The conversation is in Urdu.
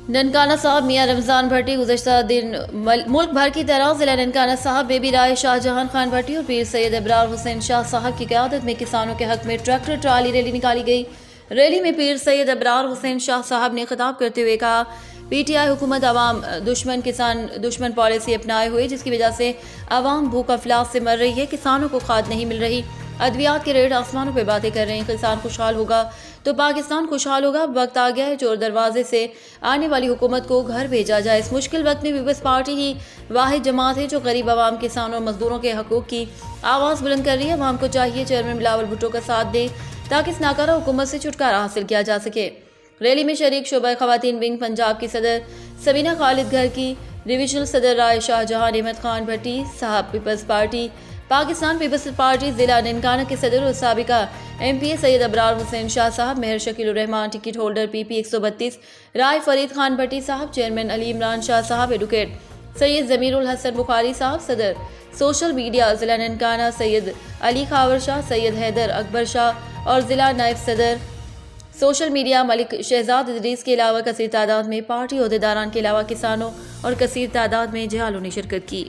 ننکانہ صاحب میاں رمضان بھٹی گزشتہ دن ملک بھر کی طرح ضلع ننکانہ صاحب بیبی رائے شاہ جہان خان بھٹی اور پیر سید ابرار حسین شاہ صاحب کی قیادت میں کسانوں کے حق میں ٹریکٹر ٹرالی ریلی نکالی گئی۔ ریلی میں پیر سید ابرار حسین شاہ صاحب نے خطاب کرتے ہوئے کہا، پی ٹی آئی حکومت عوام دشمن کسان دشمن پالیسی اپنائے ہوئے، جس کی وجہ سے عوام بھوک افلاس سے مر رہی ہے، کسانوں کو کھاد نہیں مل رہی، ادویات کے ریٹ آسمانوں پہ باتیں کر رہے ہیں۔ کسان خوشحال ہوگا تو پاکستان خوشحال ہوگا۔ وقت آ گیا ہے چور دروازے سے آنے والی حکومت کو گھر بھیجا جائے۔ اس مشکل وقت میں پیپلز پارٹی ہی واحد جماعت ہے جو غریب عوام، کسانوں اور مزدوروں کے حقوق کی آواز بلند کر رہی ہے۔ عوام کو چاہیے چیئرمین بلاول بھٹو کا ساتھ دے تاکہ اس ناکارہ حکومت سے چھٹکارا حاصل کیا جا سکے۔ ریلی میں شریک شعبہ خواتین ونگ پنجاب کی صدر سبینہ خالد، گھر کی ڈویژنل صدر رائے شاہ جہان احمد خان بھٹی صاحب، peoples party Pakistan peoples party ضلع ننکانہ کے صدر اور سابقہ ایم پی اے سید ابرار حسین شاہ صاحب، مہر شکیل الرحمان ٹکٹ ہولڈر پی پی 132، رائے فرید خان بھٹی صاحب، چیئرمین علی عمران شاہ صاحب، ایڈوکیٹ سید ضمیر الحسن بخاری صاحب، صدر سوشل میڈیا ضلع ننکانہ سید علی خاور شاہ، سید حیدر اکبر شاہ اور ضلع نائب صدر سوشل میڈیا ملک شہزاد ادریس کے علاوہ کثیر تعداد میں پارٹی عہدیداران کے علاوہ کسانوں اور کثیر تعداد میں جہالوں نے شرکت کی۔